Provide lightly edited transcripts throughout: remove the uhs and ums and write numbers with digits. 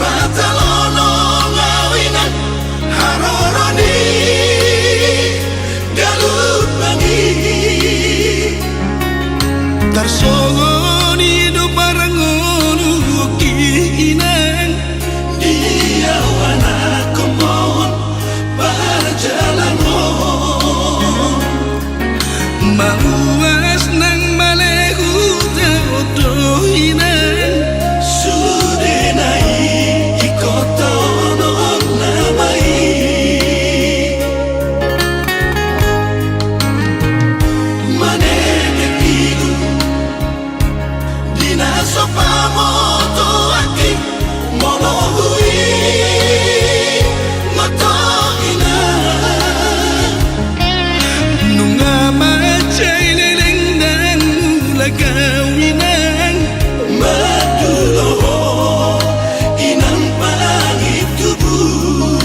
patalono ngawinan haroroni galut bangi tarsongoni do parangonu kinan dia wana komon berjalan mauas nang malehu teodohinan sudenai ikotonon namai manene kilu dina sopamoto aki molohui matoina nunga macai leleng dan mula kawinan maduloho inang pangit tubuh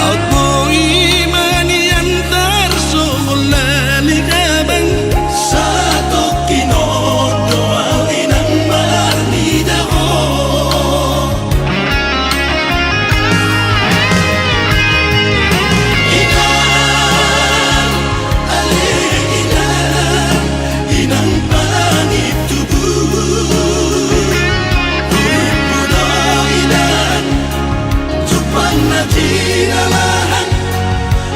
out mo imani antar solali kabang satu kinodo inang marnidaho inang pangit tubuh Puno inan Tupan na tinalahan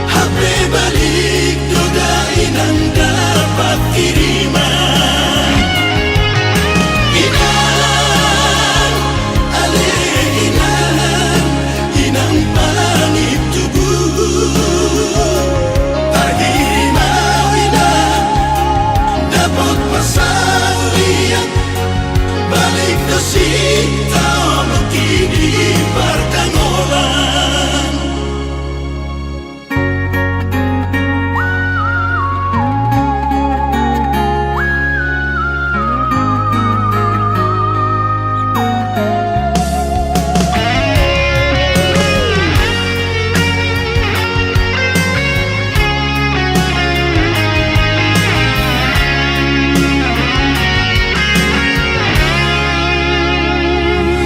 HP balik duda inang dapat kiriman Inan Ale inan Inang pangit tubuh Pagirimaw inan dapat pasang liang balik do sita makini pertangolan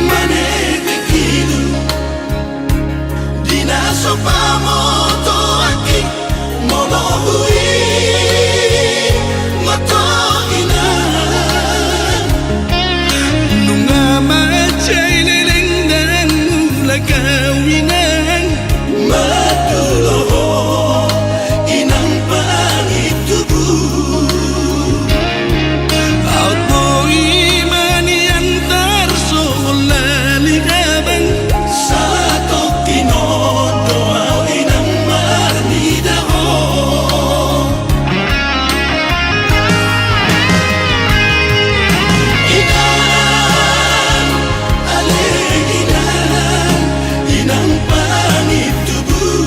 manene kilu dina sopamoto aki molohui matoinan nunga macai leleng dan mula kawinan maduloho inang pangit tubuh out mo imani antar solali kabang satu kinodo inang marnidaho inan ale inan inang pangit tubuh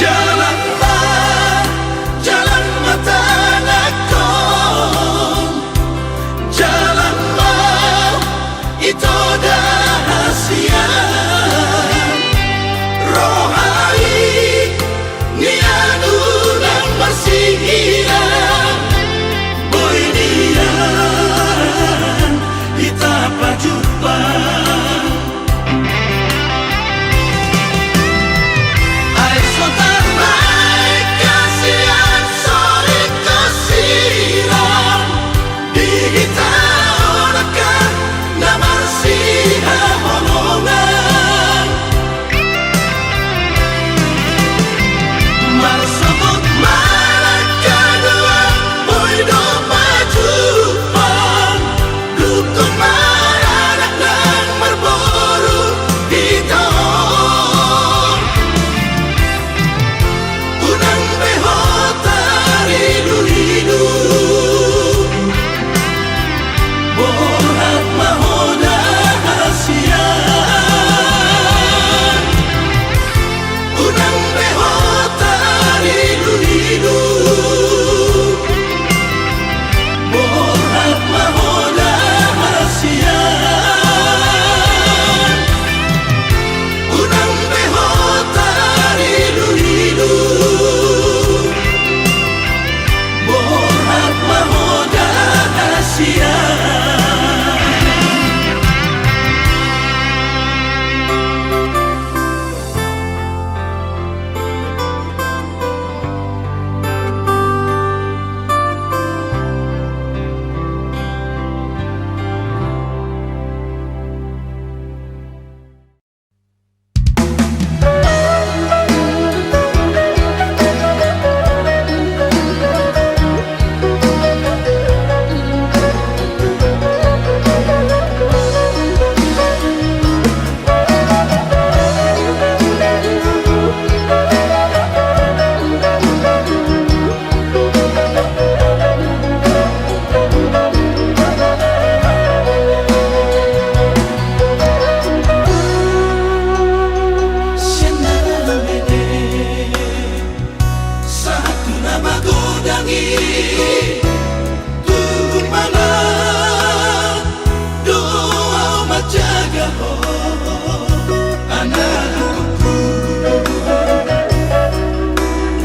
Jalanlah, jalan mata anakku, jalanlah itu rahasia rohai nianu nang marsihian boy dian kita jumpa.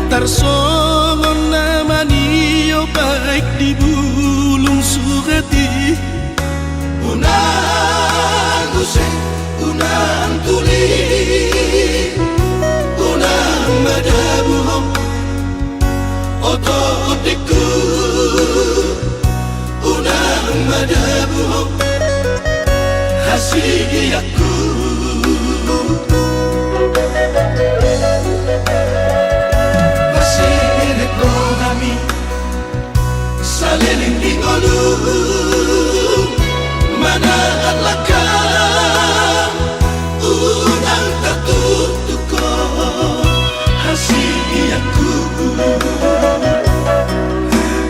Tarsongon naman iyo baik di bulung sugati unang usai unang tuli unang madabuhong oto otiku unang madabuhong hasiyaku saliling di ngolu mana alakang unang tatutuko hasiyaku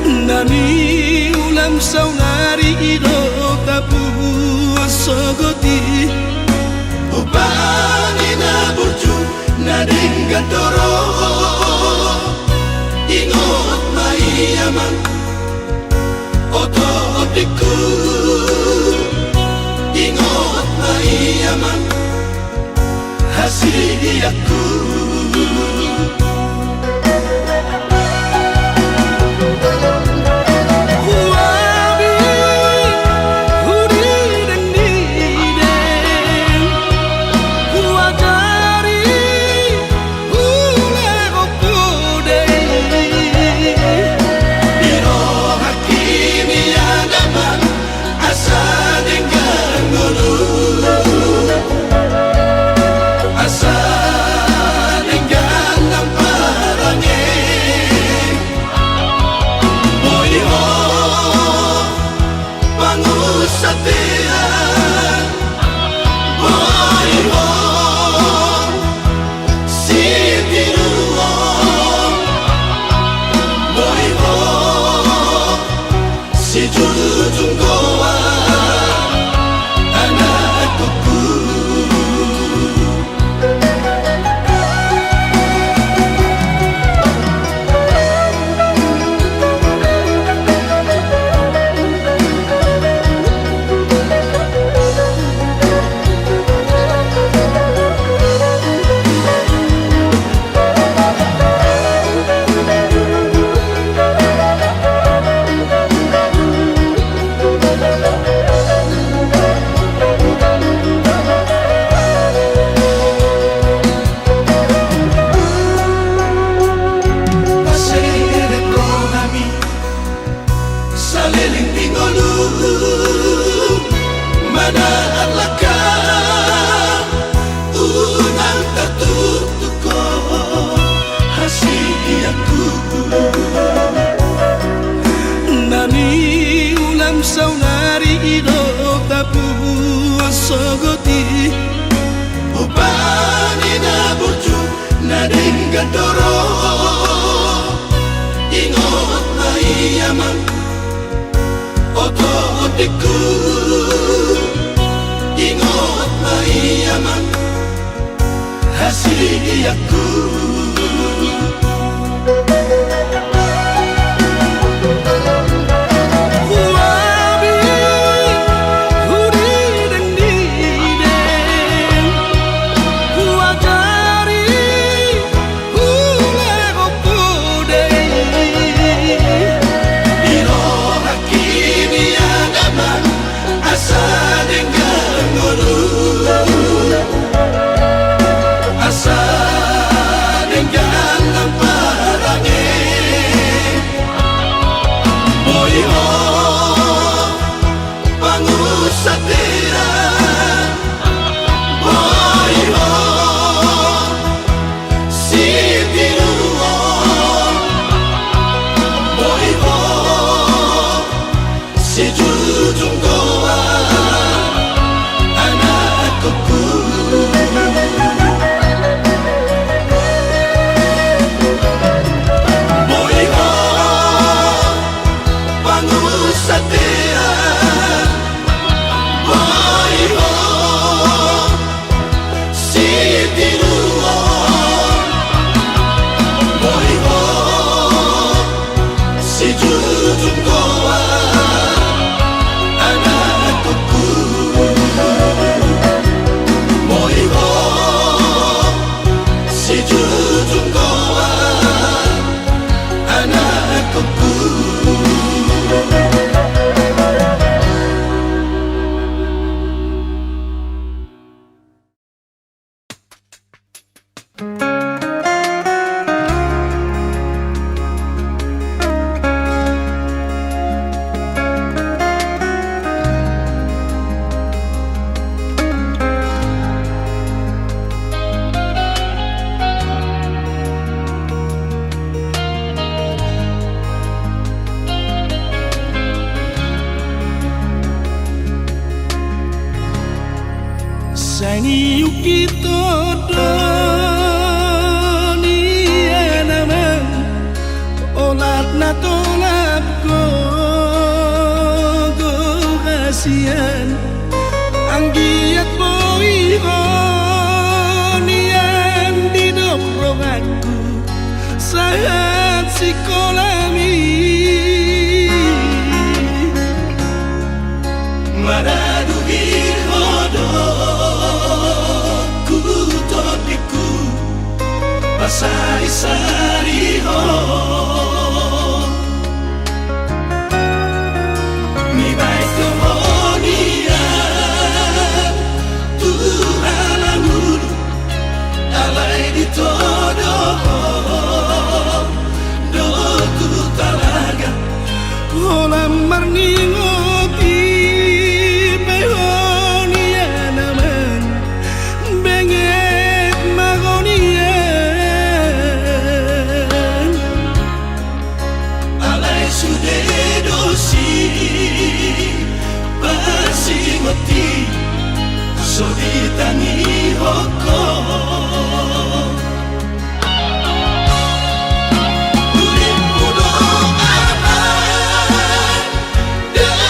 nani ulam saunari ido tapu sogoti ubani na burju nading gandoro ingot maiamang oto otiku ingot maiamang hasiyaku Saliling tingolu mana laka unang tatutuko hasiyaku nani ulam saunari ido tapu sogoti upani na burju na denggadoro ingot na iyaman oto otiku ingot na iyaman hasiyaku Sani uki todo ni enaman olat na tolap go kasihan anggiat boi nian di dobrong aku saat sikolami Maraduhir sari-sari ho mi baik kemudian Tuhan anggur alai di todo doku talaga olam marningoti behonia naman benget magonia sudah dosi pasti mati so ditangi hoko urip kudo aman dan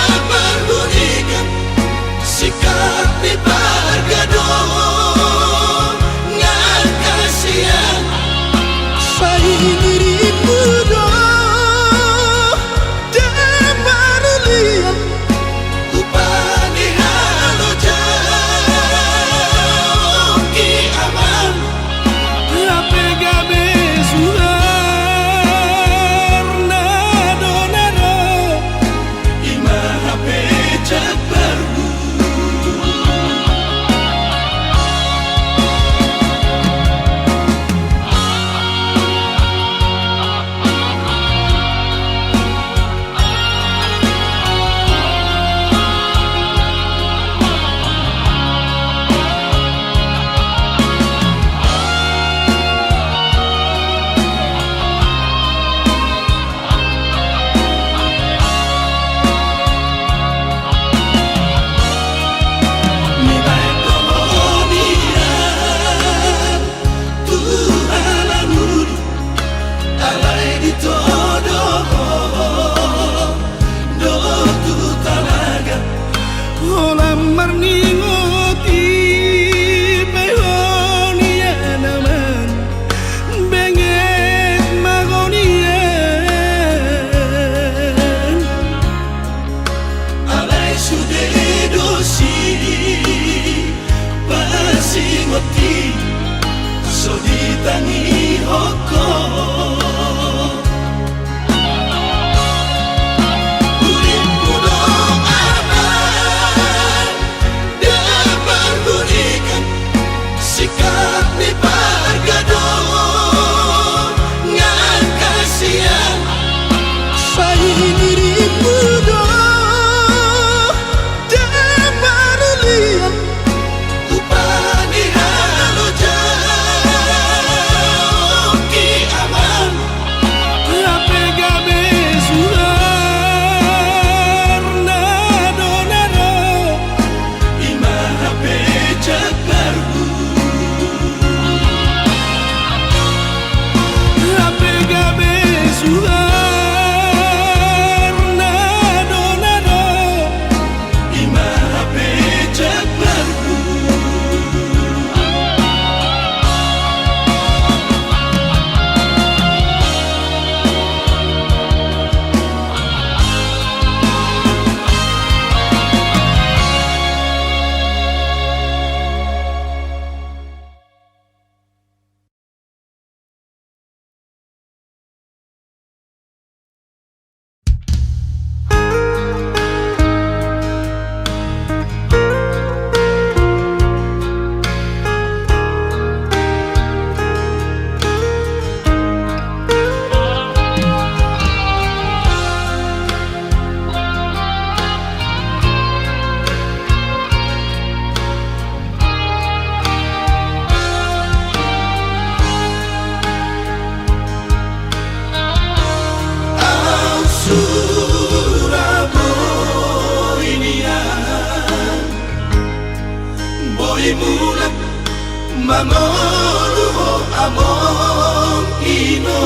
Pangoluho among ino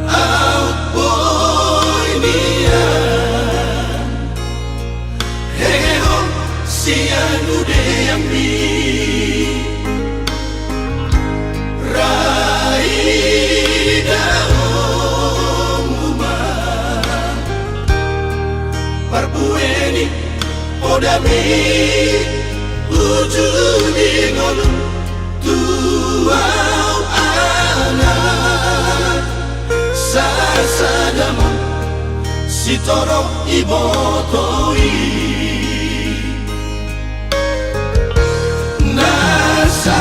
Out boy niyan Heho siyan udeyami Raida omuma Parbueni podami Ujudi ngolu tuau anak Sasadamo sitoro ibotoi Nasa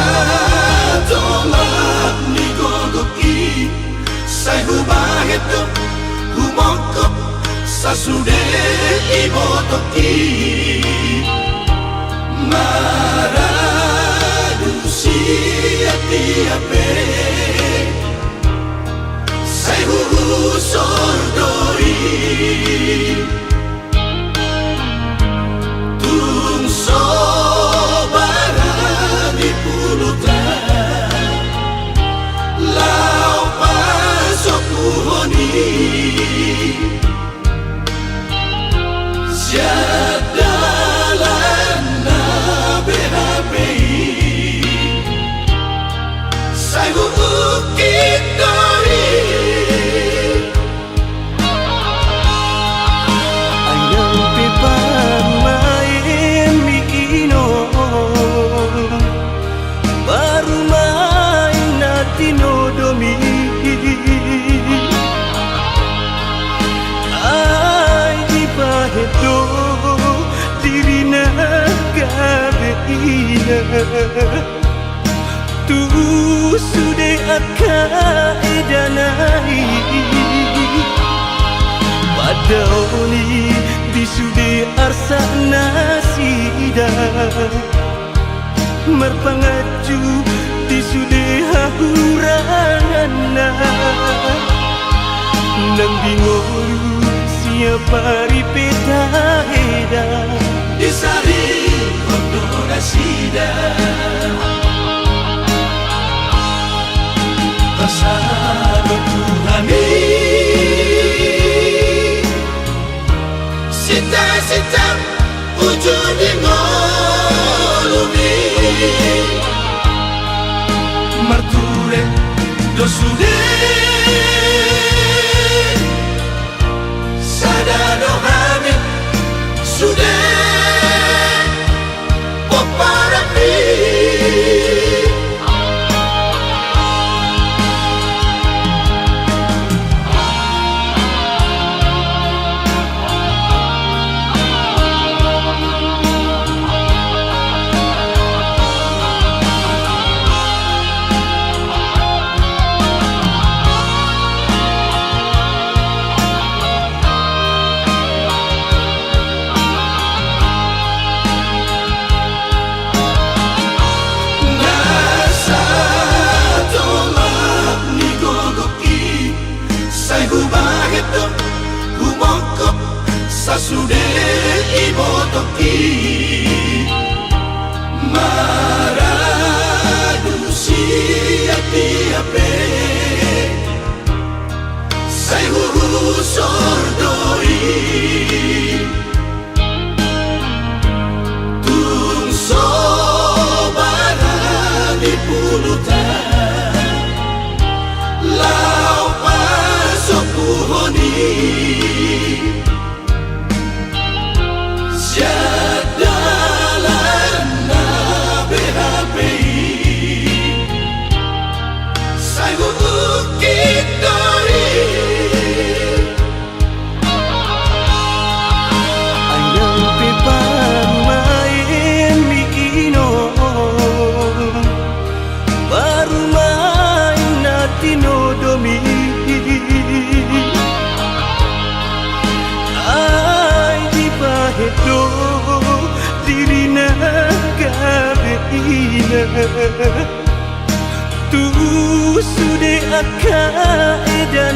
tolak ni gogoki Sai hubaheto humokop Sasude ibotoki Maradusi ati-ape Sai huhu sordoi Tung sobarani pulutan Lau pasok puhoni Siadalan Sai ukit doi Ayang pipan main mikino Baru main natino domi Ay di pahedo dirina gabeina Tu sude akaedanai Padaoni di sude arsa nasida Merpangaju di sude hahurana Nang bingolu siapa ripeta eda Disari kondora sida Pasado Tuhani Sita-sita ujung di ngolumi Marture dosude Sadado hamid sude Poparapi Sasude ibotoki Maradusi ati-ape Sai huhu sordoi Tung sobarani pulutan Lau pasok puhoni Siadalan na BHPI Sai ukit doi Ayang pipan main mikino Baru main natino domi Ay di pahedo dirina gabeina Tu sude akaedanai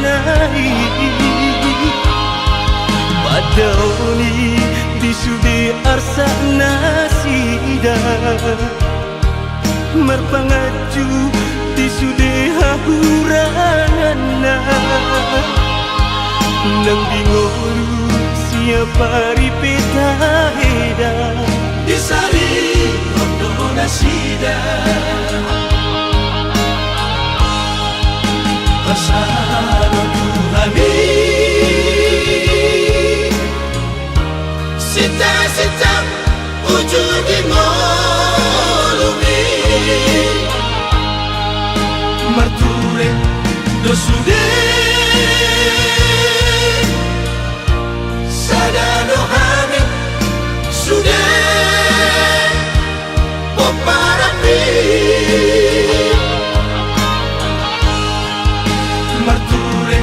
Padaoni di sude arsa nasida merpangaju di sude hahuranana nang bingoru siapa ripeta heda Disari rondo nasida Bersama Tuhani Sita-sita ujung di molumi Marture dosude Sadano hamid sudah Poparapi Marture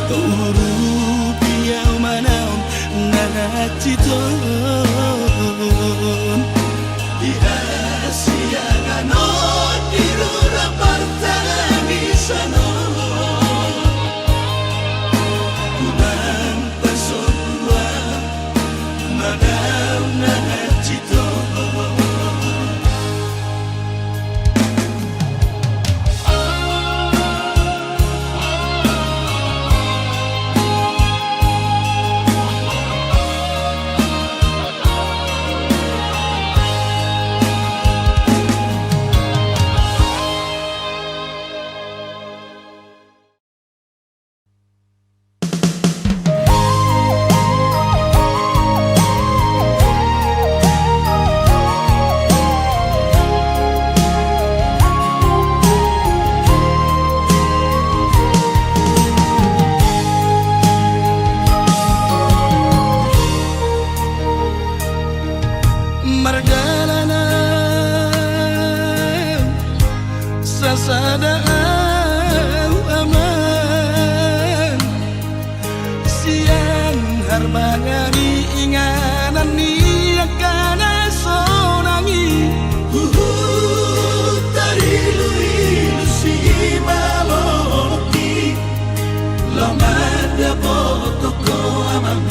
Uru piau manaon naciton Ihasiagano dirura partangisano Kunang pasodua Madaw nacito Marjalanan sasadaan aman siang harbangani inganan ni akan sonangi Tarilu-ilu si maloki Lamada potoko amang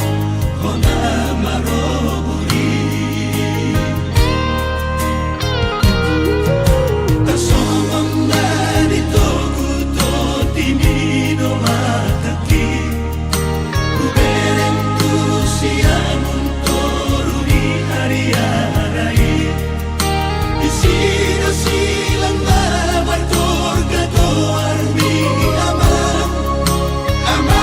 Hona maroburi Tasomang narito kuto timino mataki Kubereng tu siang untoru di hari-hari Isino silang mawar torga doar mi amang Amang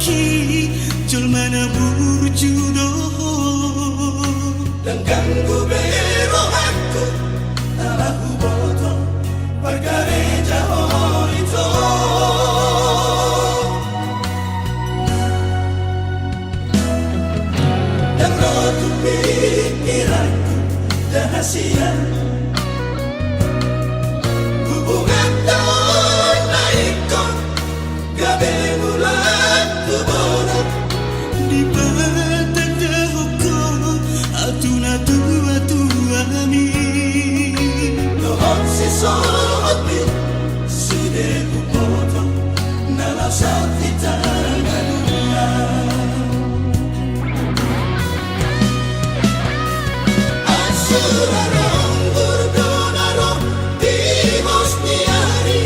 hoki jelmana burjudo Dan ganggu bero aku Alahu boto Pagareja itu Dan rotu pikiranku Rahasia Hubungan tahun naikon Gabe bulan kubona di batanda hukum atuna tua ami Dohon si sohot bin Sude kupoto Nala sakti tangannya Asurarong burdonarong Di Bosniari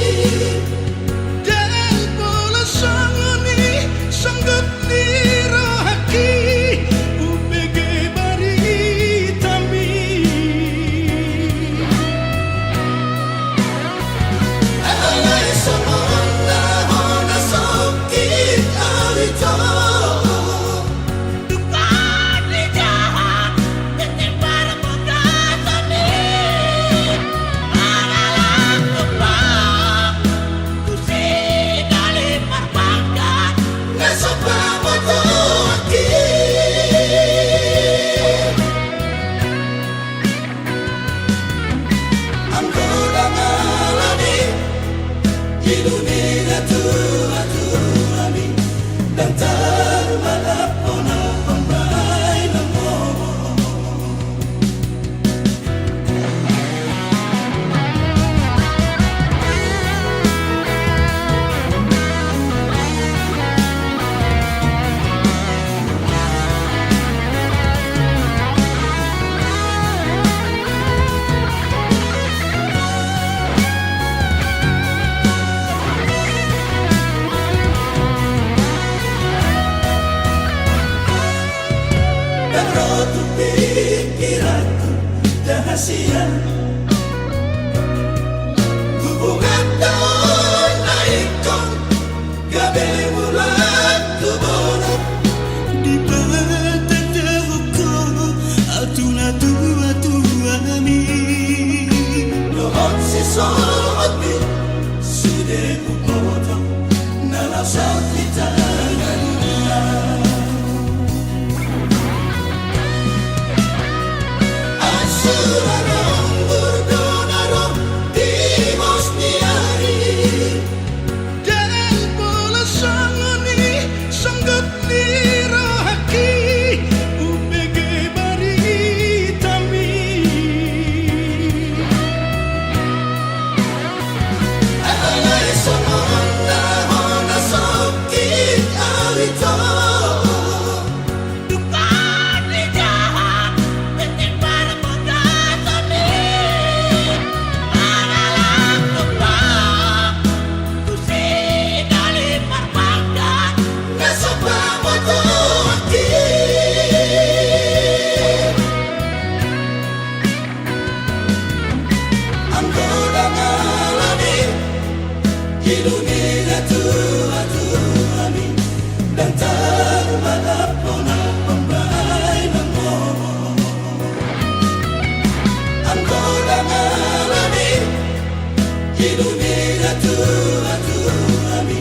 dan bola sangoni sanggut ni rohaki upege bari tami Alay somona hona sokit awito Dukaan ni jahat Ketimbang pagkatani Maralang tumpang Kusinali marbanggan Nasopa mo to aki Ang kurang alani Ilumina tua-tuami Dan termalap na pambay na mo Dan rotu pikiranku rahasia Hubungan tahun naikon Gabe bulan kubona di batanda hukum atuna tua ami Dohon si sohot bin Sude kupoto Nala sakti tangannya Asurarong burdonarong Di Bosniari dan bola sangoni sanggut ni rohaki upege bari tami Alay somona hona sokit awito Dukaan ni jahat Ketimbang pagkatani Maralang tumpang Kusinali marbanggan Nasopa mo to aki Ang kurang alani Ilumina tua-tuami Dan termalap na pambay na mo Ang kurang alani Ilumina tua-tuami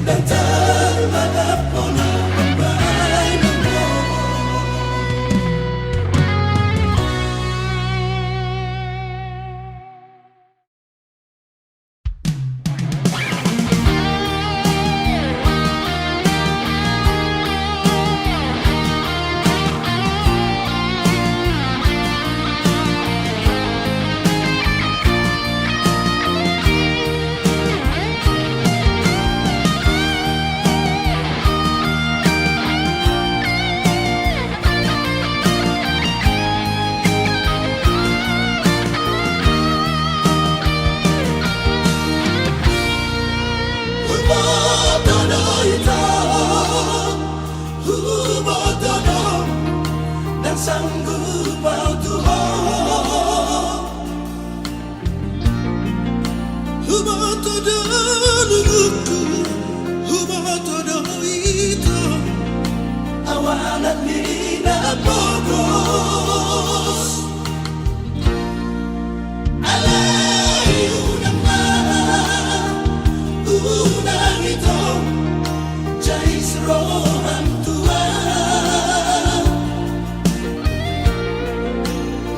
Dan termalap na pambay na mo Nalina Bogos Alayu naman unang ito Jais rohang tua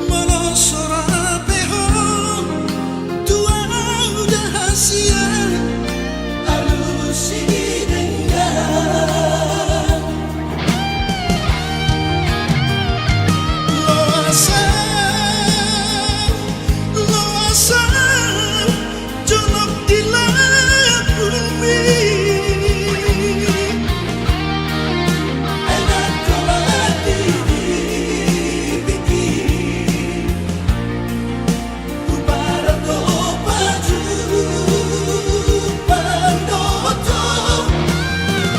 Malosorapeho tua dahasia alusi dengan Loasa Jonok di langit bumi anak kolati dibikin Upara to baju pandoto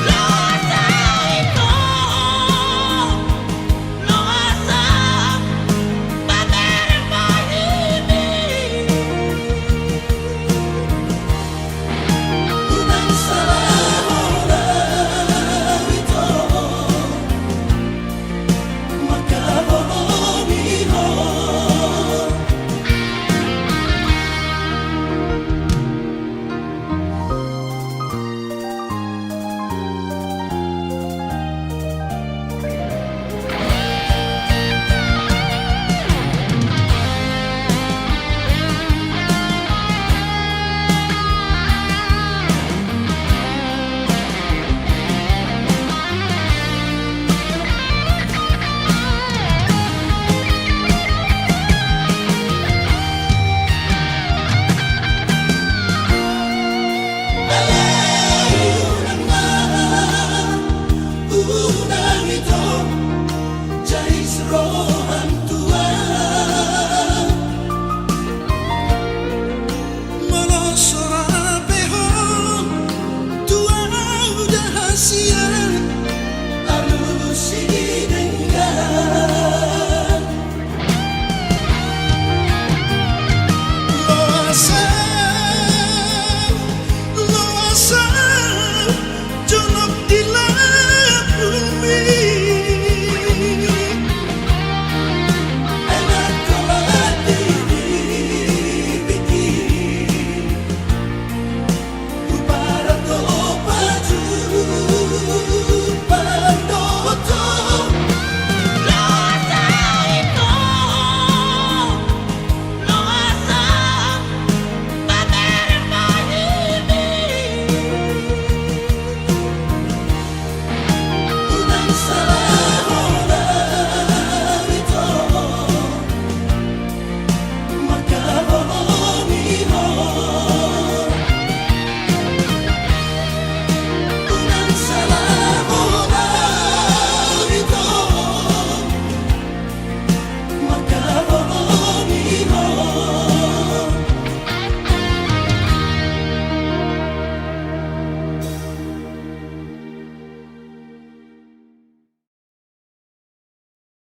Loasa ito Loasa Pamer mahimik unang sarang ito makabomiho Alayu naman unang ito Jais rohang tua Malosorapeho tua dahasia